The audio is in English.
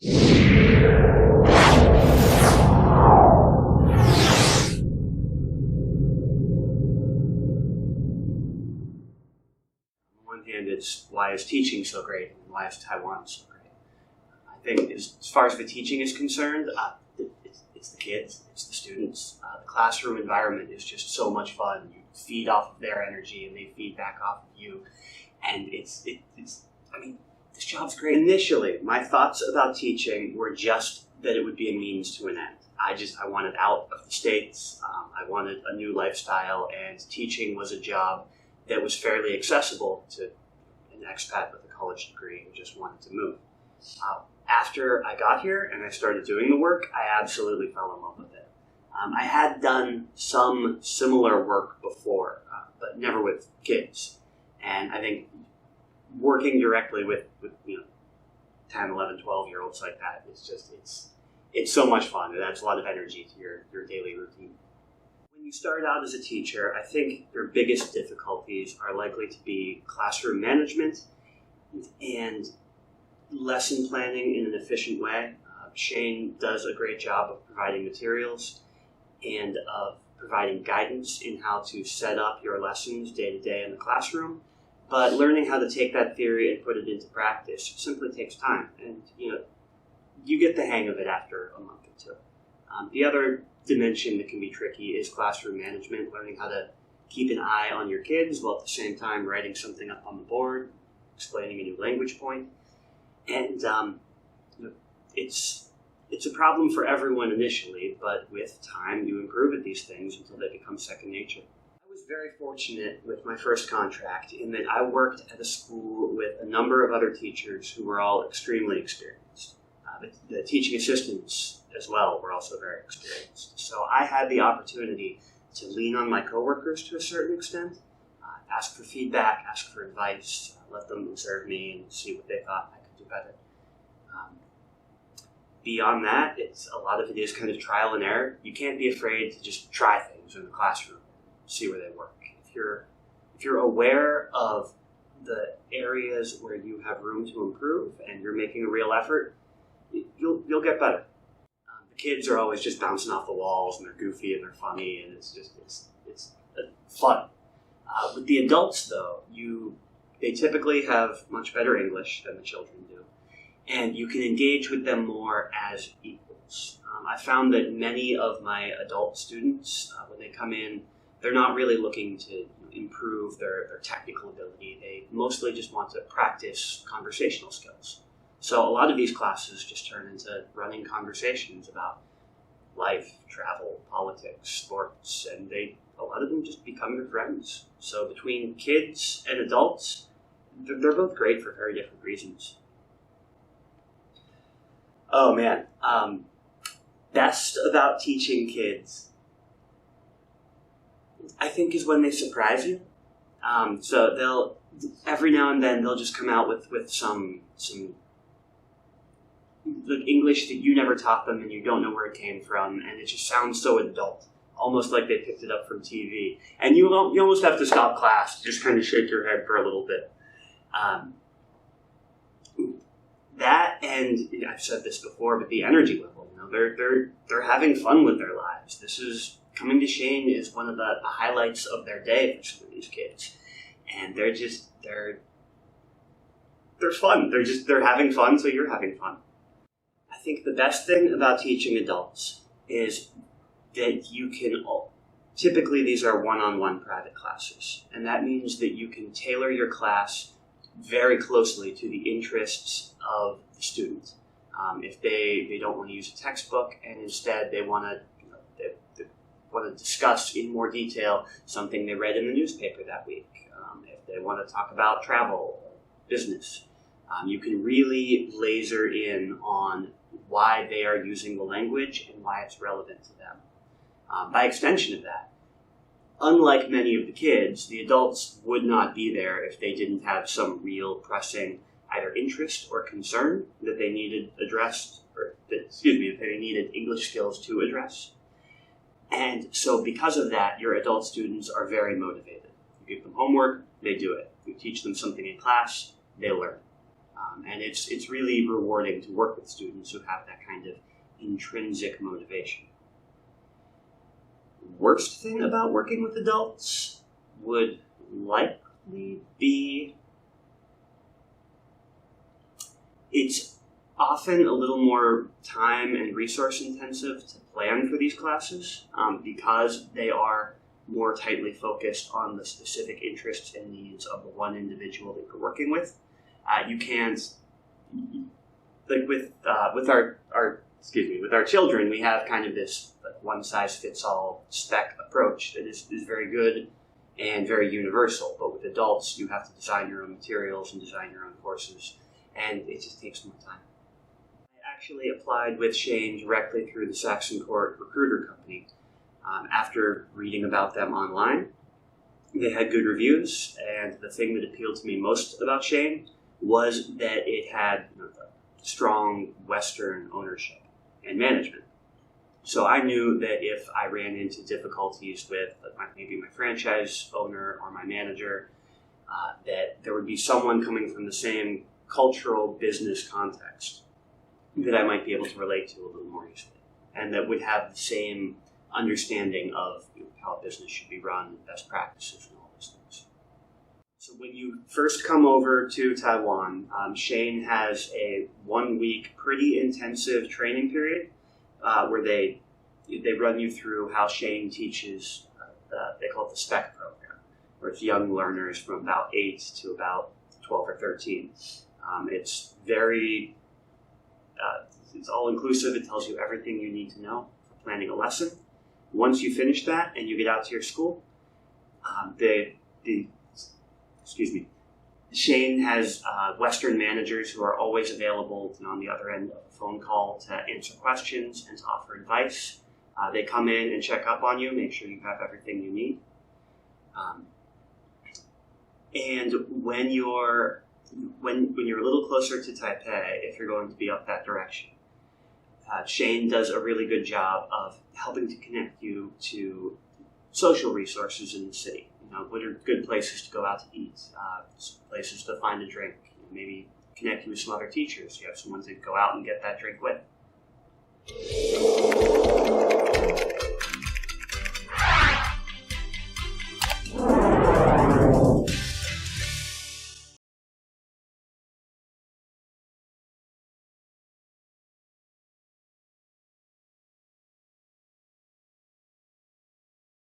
One hand, it's why is teaching so great and why is Taiwan so great? I think as far as the teaching is concerned, it's the kids, it's the students. The classroom environment is just so much fun. You feed off of their energy and they feed back off of you. And it's this job's great. Initially, my thoughts about teaching were just that it would be a means to an end. I wanted out of the States. I wanted a new lifestyle, and teaching was a job that was fairly accessible to an expat with a college degree who just wanted to move. After I got here and I started doing the work, I absolutely fell in love with it. I had done some similar work before, but never with kids. And I think working directly with 10, 11, 12-year-olds like that, it's so much fun. It adds a lot of energy to your daily routine. When you start out as a teacher, I think your biggest difficulties are likely to be classroom management and lesson planning in an efficient way. Shane does a great job of providing materials and of providing guidance in how to set up your lessons day to day in the classroom. But learning how to take that theory and put it into practice simply takes time. And you get the hang of it after a month or two. The other dimension that can be tricky is classroom management, learning how to keep an eye on your kids while at the same time writing something up on the board, explaining a new language point. And it's a problem for everyone initially, but with time you improve at these things until they become second nature. I was very fortunate with my first contract in that I worked at a school with a number of other teachers who were all extremely experienced. The teaching assistants as well were also very experienced. So I had the opportunity to lean on my coworkers to a certain extent, ask for feedback, ask for advice, let them observe me and see what they thought I could do better. Beyond that, a lot of it is kind of trial and error. You can't be afraid to just try things in the classroom, see where they work. If you're aware of the areas where you have room to improve and you're making a real effort, you'll get better. The kids are always just bouncing off the walls and they're goofy and they're funny and it's fun. With the adults though, they typically have much better English than the children do, and you can engage with them more as equals. I found that many of my adult students, when they come in, they're not really looking to improve their technical ability. They mostly just want to practice conversational skills. So a lot of these classes just turn into running conversations about life, travel, politics, sports, and a lot of them just become your friends. So between kids and adults, they're both great for very different reasons. Oh man, best about teaching kids, I think, is when they surprise you. So every now and then they'll just come out with some the English that you never taught them and you don't know where it came from, and it just sounds so adult, almost like they picked it up from TV. And you almost have to stop class, just kind of shake your head for a little bit. That, and I've said this before, but the energy level, they're having fun with their lives. This is coming to Shane is one of the highlights of their day for some of these kids, and they're fun. They're having fun, so you're having fun. I think the best thing about teaching adults is that you can, typically these are one-on-one private classes, and that means that you can tailor your class very closely to the interests of the student. If they don't want to use a textbook and instead they want to discuss in more detail something they read in the newspaper that week, if they want to talk about travel, business, you can really laser in on why they are using the language and why it's relevant to them. By extension of that, unlike many of the kids, the adults would not be there if they didn't have some real pressing either interest or concern that they needed addressed, that they needed English skills to address. And so because of that, your adult students are very motivated. You give them homework, they do it. You teach them something in class, they learn. And it's really rewarding to work with students who have that kind of intrinsic motivation. Worst thing about working with adults would likely be it's often a little more time and resource intensive to plan for these classes because they are more tightly focused on the specific interests and needs of the one individual that you're working with. You can't, like with our children, we have kind of this one size fits all spec approach that is very good and very universal. But with adults, you have to design your own materials and design your own courses, and it just takes more time. I actually applied with Shane directly through the Saxon Court recruiter company. After reading about them online, they had good reviews, and the thing that appealed to me most about Shane was that it had strong Western ownership and management. So I knew that if I ran into difficulties with maybe my franchise owner or my manager, that there would be someone coming from the same cultural business context that I might be able to relate to a little more easily, and that would have the same understanding of how a business should be run, best practices, and all those things. So when you first come over to Taiwan, Shane has a 1 week, pretty intensive training period where they run you through how Shane teaches. They call it the SPEC program, where it's young learners from about 8 to about 12 or 13. It's very, it's all inclusive. It tells you everything you need to know for planning a lesson. Once you finish that and you get out to your school, Shane has Western managers who are always available on the other end of a phone call to answer questions and to offer advice. They come in and check up on you, make sure you have everything you need. And when you're a little closer to Taipei, if you're going to be up that direction, Shane does a really good job of helping to connect you to social resources in the city. What are good places to go out to eat, places to find a drink, maybe connect you with some other teachers. You have someone to go out and get that drink with.